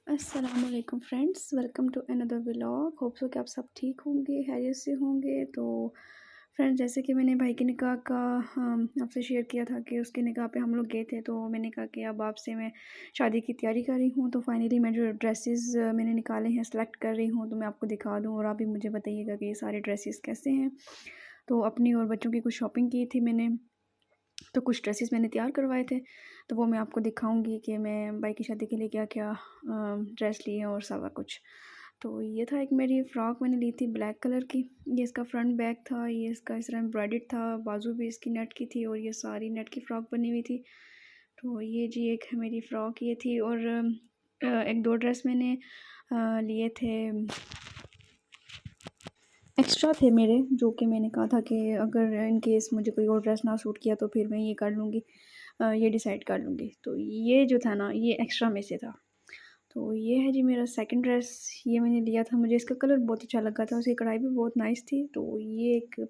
अस्सलामुअलैकुम friends, welcome to another vlog. Hope so कि आप सब ठीक होंगे, खैरियत से होंगे। तो फ्रेंड्स, जैसे कि मैंने भाई के निकाह का आपसे शेयर किया था कि उसके निकाह पे हम लोग गए थे, तो मैंने कहा कि अब आपसे मैं शादी की तैयारी कर रही हूँ। तो फाइनली मैं जो ड्रेसेस मैंने निकाले हैं सेलेक्ट कर रही हूँ, तो मैं आपको दिखा दूँ और आप भी मुझे बताइएगा कि ये सारे ड्रेसेस कैसे हैं। तो अपनी और बच्चों की कुछ शॉपिंग की थी मैंने, तो कुछ ड्रेसेस मैंने तैयार करवाए थे, तो वो मैं आपको दिखाऊंगी कि मैं भाई की शादी के लिए क्या क्या ड्रेस ली है और सारा कुछ। तो ये था, एक मेरी फ़्रॉक मैंने ली थी ब्लैक कलर की। ये इसका फ्रंट बैक था, ये इसका इस तरह एम्ब्रॉयडर्ड था, बाजू भी इसकी नेट की थी और ये सारी नेट की फ़्रॉक बनी हुई थी। तो ये जी एक मेरी फ़्रॉक ये थी। और एक दो ड्रेस मैंने लिए थे, एक्स्ट्रा थे मेरे, जो कि मैंने कहा था कि अगर इन केस मुझे कोई और ड्रेस ना सूट किया तो फिर मैं ये कर लूँगी, ये डिसाइड कर लूँगी। तो ये जो था ना, ये एक्स्ट्रा में से था। तो ये है जी मेरा सेकंड ड्रेस। ये मैंने लिया था, मुझे इसका कलर बहुत अच्छा लगा था, उसकी कढ़ाई भी बहुत नाइस थी। तो ये एक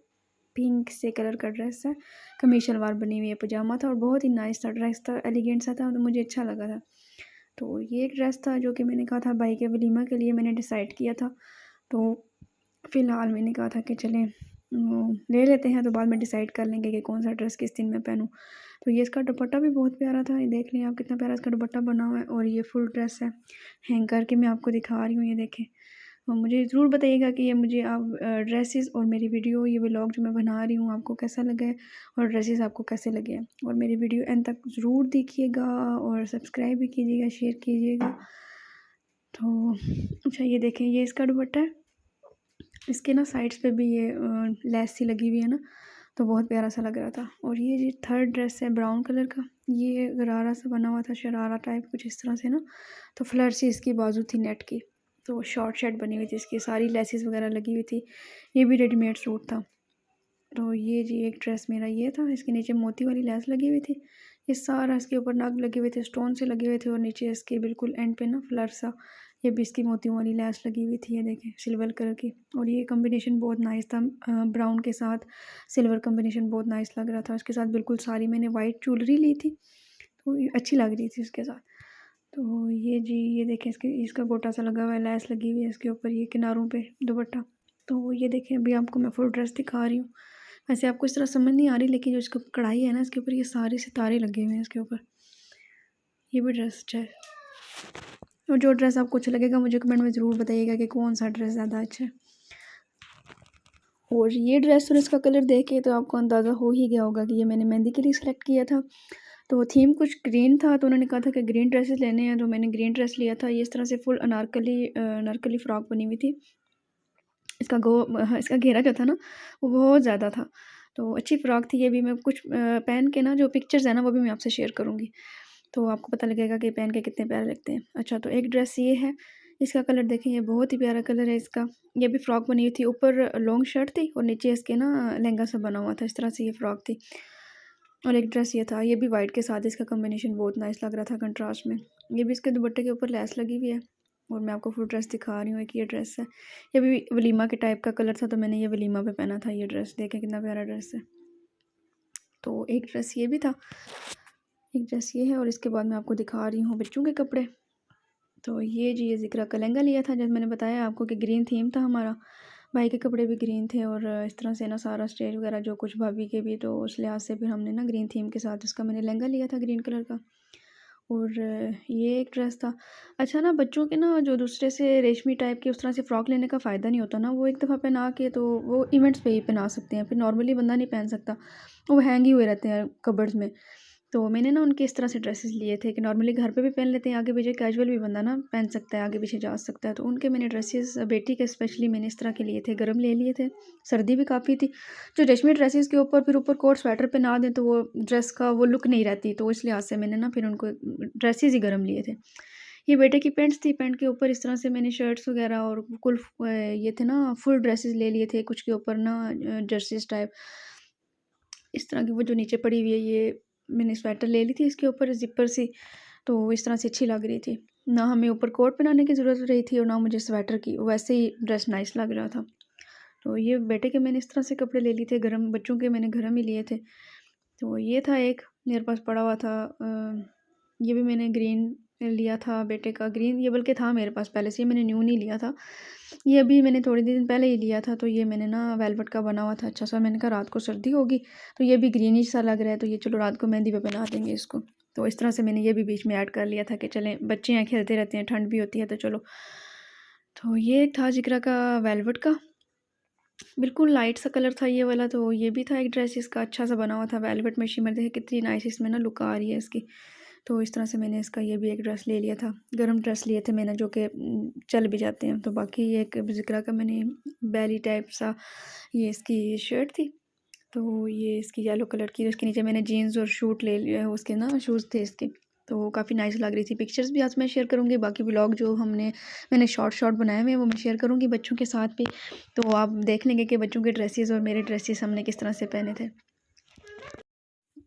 पिंक से कलर का ड्रेस है, कमीज शलवार बनी हुई है, पजामा था और बहुत ही नाइस था, ड्रेस था, एलिगेंट सा था, तो मुझे अच्छा लगा था। तो ये एक ड्रेस था जो कि मैंने कहा था भाई के वलीमा के लिए मैंने डिसाइड किया था। तो फ़िलहाल मैंने कहा था कि चलें ले लेते हैं, तो बाद में डिसाइड कर लेंगे कि कौन सा ड्रेस किस दिन मैं पहनूँ। तो ये इसका दुपट्टा भी बहुत प्यारा था, ये देख लें आप कितना प्यारा इसका दुपट्टा बना हुआ है। और ये फुल ड्रेस है, हैंग करके मैं आपको दिखा रही हूँ, ये देखें। और मुझे ज़रूर बताइएगा कि ये मुझे आप ड्रेसेस और मेरी वीडियो, ये व्लॉग जो मैं बना रही हूँ, आपको कैसा लगा है और ड्रेसेस आपको कैसे लगे हैं। और मेरी वीडियो एंड तक ज़रूर देखिएगा और सब्सक्राइब भी कीजिएगा, शेयर कीजिएगा। तो अच्छा, ये देखें, ये इसका दुपट्टा है, इसके ना साइड्स पे भी ये लेस सी लगी हुई है ना, तो बहुत प्यारा सा लग रहा था। और ये जी थर्ड ड्रेस है ब्राउन कलर का, ये गरारा सा बना हुआ था, शरारा टाइप कुछ इस तरह से ना। तो फ्लर सी इसकी बाजू थी नेट की, तो शॉर्ट शर्ट बनी हुई थी, इसकी सारी लेसेस वगैरह लगी हुई थी। ये भी रेडीमेड सूट था। तो ये जी एक ड्रेस मेरा ये था, इसके नीचे मोती वाली लेस लगी हुई थी, ये सारा इसके ऊपर नग लगे हुए थे, स्टोन से लगे हुए थे, और नीचे इसके बिल्कुल एंड पे ना फ्लर सा, ये भी इसकी मोतियों वाली लेस लगी हुई थी, ये देखें सिल्वर कलर की। और ये कॉम्बिनेशन बहुत नाइस था, ब्राउन के साथ सिल्वर कॉम्बिनेशन बहुत नाइस लग रहा था। उसके साथ बिल्कुल सारी मैंने वाइट ज्वेलरी ली थी, तो ये अच्छी लग रही थी उसके साथ। तो ये जी ये देखें, इसके इसका गोटा सा लगा हुआ है, लेस लगी हुई है इसके ऊपर, ये किनारों पे दुपट्टा। तो ये देखें, अभी आपको मैं फुल ड्रेस दिखा रही हूँ। वैसे आपको इस तरह समझ नहीं आ रही, लेकिन जो इसका कढ़ाई है ना, इसके ऊपर ये सारे सितारे लगे हुए हैं इसके ऊपर। ये भी ड्रेस अच्छा है। और जो ड्रेस आपको अच्छा लगेगा मुझे कमेंट में ज़रूर बताइएगा कि कौन सा ड्रेस ज़्यादा अच्छा है। और ये ड्रेस और इसका कलर देख के तो आपको अंदाज़ा हो ही गया होगा कि ये मैंने मेहंदी के लिए सिलेक्ट किया था। तो थीम कुछ ग्रीन था, तो उन्होंने कहा था कि ग्रीन ड्रेसेस लेने हैं, तो मैंने ग्रीन ड्रेस लिया था। ये इस तरह से फुल अनारकली फ़्रॉक बनी हुई थी। इसका घेरा जो था ना, वो बहुत ज़्यादा था, तो अच्छी फ़्रॉक थी। ये भी मैं कुछ पहन के ना, जो पिक्चर्स है ना, वो भी मैं आपसे शेयर करूँगी, तो आपको पता लगेगा कि पहन के कितने प्यारे लगते हैं। अच्छा, तो एक ड्रेस ये है, इसका कलर देखें, ये बहुत ही प्यारा कलर है इसका। ये भी फ़्रॉक बनी हुई थी, ऊपर लॉन्ग शर्ट थी और नीचे इसके ना लहंगा सा बना हुआ था, इस तरह से ये फ़्रॉक थी। और एक ड्रेस ये था, ये भी वाइट के साथ इसका कॉम्बिनेशन बहुत नाइस लग रहा था कंट्रास्ट में। ये भी इसके दुपट्टे के ऊपर लेस लगी हुई है। और मैं आपको फुल ड्रेस दिखा रही हूँ, एक ये ड्रेस है, ये भी वलीमा के टाइप का कलर था, तो मैंने ये वलीमा पे पहना था ये ड्रेस। देखें कितना प्यारा ड्रेस है। तो एक ड्रेस ये भी था, एक ड्रेस ये है, और इसके बाद मैं आपको दिखा रही हूँ बच्चों के कपड़े। तो ये जी ये ज़िक्रा का लहंगा लिया था, जैसे मैंने बताया आपको कि ग्रीन थीम था हमारा, भाई के कपड़े भी ग्रीन थे। और इस तरह से ना सारा स्टेज वगैरह जो कुछ भाभी के भी, तो उस लिहाज से फिर हमने ना ग्रीन थीम के साथ उसका मैंने लहंगा लिया था ग्रीन कलर का। और ये एक ड्रेस था। अच्छा ना, बच्चों के ना जो दूसरे से रेशमी टाइप के उस तरह से फ़्रॉक लेने का फ़ायदा नहीं होता ना, वो एक दफ़ा पहना के तो वो इवेंट्स पे ही पहना सकते हैं, फिर नॉर्मली बंदा नहीं पहन सकता, वो हैंग ही हुए रहते हैं कबर्ड्स में। तो मैंने ना उनके इस तरह से ड्रेसेस लिए थे कि नॉर्मली घर पे भी पहन लेते हैं, आगे पीछे कैजुअल भी बंदा ना पहन सकता है, आगे पीछे जा सकता है। तो उनके मैंने ड्रेसेस बेटी के स्पेशली मैंने इस तरह के लिए थे, गर्म ले लिए थे, सर्दी भी काफ़ी थी। जो रेशमी ड्रेसेस के ऊपर फिर ऊपर कोट स्वेटर पहना दें तो वो ड्रेस का वो लुक नहीं रहती, तो इस लिहाज से मैंने ना फिर उनको ड्रेसेस ही गर्म लिए थे। ये बेटे की पैंट्स थी, पैंट के ऊपर इस तरह से मैंने शर्ट्स वगैरह और कुल ये थे ना फुल ड्रेसेस ले लिए थे, कुछ के ऊपर ना जर्सीज टाइप इस तरह की, वो जो नीचे पड़ी हुई है, ये मैंने स्वेटर ले ली थी, इसके ऊपर ज़िपर सी, तो इस तरह से अच्छी लग रही थी। ना हमें ऊपर कोट पहनाने की ज़रूरत रही थी और ना मुझे स्वेटर की, वैसे ही ड्रेस नाइस लग रहा था। तो ये बेटे के मैंने इस तरह से कपड़े ले लिए थे गरम, बच्चों के मैंने गरम ही लिए थे। तो ये था एक मेरे पास पड़ा हुआ था, ये भी मैंने ग्रीन लिया था बेटे का ग्रीन, ये बल्कि था मेरे पास पहले से, ये मैंने न्यू नहीं लिया था। ये अभी मैंने थोड़े दिन पहले ही लिया था, तो ये मैंने ना वेलवेट का बना हुआ था अच्छा-सा। मैंने कहा रात को सर्दी होगी, तो ये भी ग्रीनिश सा लग रहा है, तो ये चलो रात को मेहंदी पे पहना देंगे इसको। तो इस तरह से मैंने ये भी बीच में ऐड कर लिया था कि चलें बच्चे हैं खेलते रहते हैं, ठंड भी होती है तो चलो। तो ये एक था जिक्रा का वेलवेट का, बिल्कुल लाइट सा कलर था ये वाला। तो ये भी था एक ड्रेस इसका अच्छा सा बना हुआ था वेलवेट में शिमर, देखिए कितनी नाइस इसमें ना लुक आ रही है इसकी। तो इस तरह से मैंने इसका ये भी एक ड्रेस ले लिया था। गरम ड्रेस लिए थे मैंने जो कि चल भी जाते हैं। तो बाकी ये एक ज़िक्रा का मैंने बैली टाइप सा ये इसकी शर्ट थी। तो ये इसकी येलो कलर की, उसके नीचे मैंने जीन्स और शूट ले लिया, उसके ना शूज़ थे इसके। तो काफ़ी नाइस लग रही थी। पिक्चर्स भी आज मैं शेयर करूँगी, बाकी व्लॉग जो मैंने शॉर्ट बनाए हुए हैं वो मैं शेयर करूँगी बच्चों के साथ भी। तो आप देख लेंगे कि बच्चों के ड्रेसेस और मेरे ड्रेसेस हमने किस तरह से पहने थे।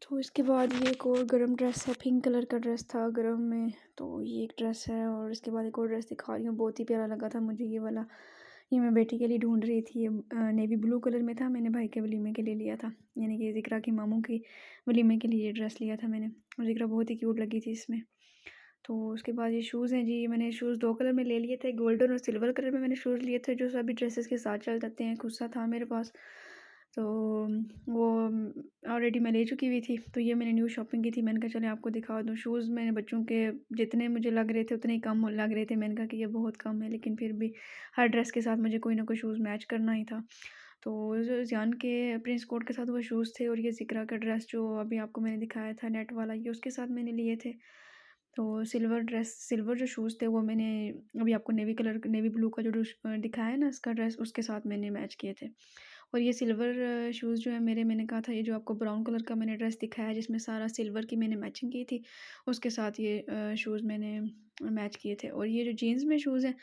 तो इसके बाद ये एक और गरम ड्रेस है, पिंक कलर का ड्रेस था गरम में। तो ये एक ड्रेस है और इसके बाद एक और ड्रेस दिखा रही हूँ, बहुत ही प्यारा लगा था मुझे ये वाला। ये मैं बेटी के लिए ढूंढ रही थी, ये नेवी ब्लू कलर में था, मैंने भाई के वलीमे के लिए लिया था, यानी कि ज़िक्रा की मामू की वलीमे के लिए ये ड्रेस लिया था मैंने। और ज़िक्रा बहुत ही क्यूट लगी थी इसमें। तो उसके बाद ये शूज़ हैं जी, मैंने शूज़ 2 कलर में ले लिए थे, गोल्डन और सिल्वर कलर में मैंने शूज़ लिए थे, जो सभी ड्रेसेस के साथ चल जाते हैं, खुद सा था मेरे पास। तो वो ऑलरेडी मैं ले चुकी हुई थी, तो ये मैंने न्यू शॉपिंग की थी। मैंने कहा चलें आपको दिखा दूँ शूज़। मैंने बच्चों के जितने मुझे लग रहे थे उतने ही कम लग रहे थे, मैंने कहा कि ये बहुत कम है, लेकिन फिर भी हर ड्रेस के साथ मुझे कोई ना कोई शूज़ मैच करना ही था। तो जो जान के प्रिंस कोट के साथ वो शूज़ थे, और ये ज़िक्रा का ड्रेस जो अभी आपको मैंने दिखाया था नेट वाला, ये उसके साथ मैंने लिए थे। तो सिल्वर जो शूज़ थे वो मैंने अभी आपको नेवी ब्लू का जो दिखाया है ना इसका ड्रेस, उसके साथ मैंने मैच किए थे। और ये सिल्वर शूज़ जो है मेरे, मैंने कहा था ये जो आपको ब्राउन कलर का मैंने ड्रेस दिखाया जिसमें सारा सिल्वर की मैंने मैचिंग की थी, उसके साथ ये शूज़ मैंने मैच किए थे। और ये जो जीन्स में शूज़ हैं,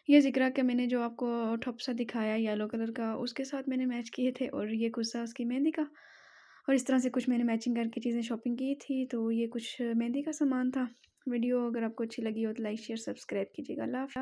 ये ज़िक्रा के मैंने जो आपको ठप सा दिखाया येलो कलर का, उसके साथ मैंने मैच किए थे। और ये गुस्सा उसकी मेहंदी का, और इस तरह से कुछ मैंने मैचिंग करके चीज़ें शॉपिंग की थी। तो ये कुछ मेहंदी का सामान था। वीडियो अगर आपको अच्छी लगी हो तो लाइक शेयर सब्सक्राइब कीजिएगा। अल्लाह हाफ़िज़।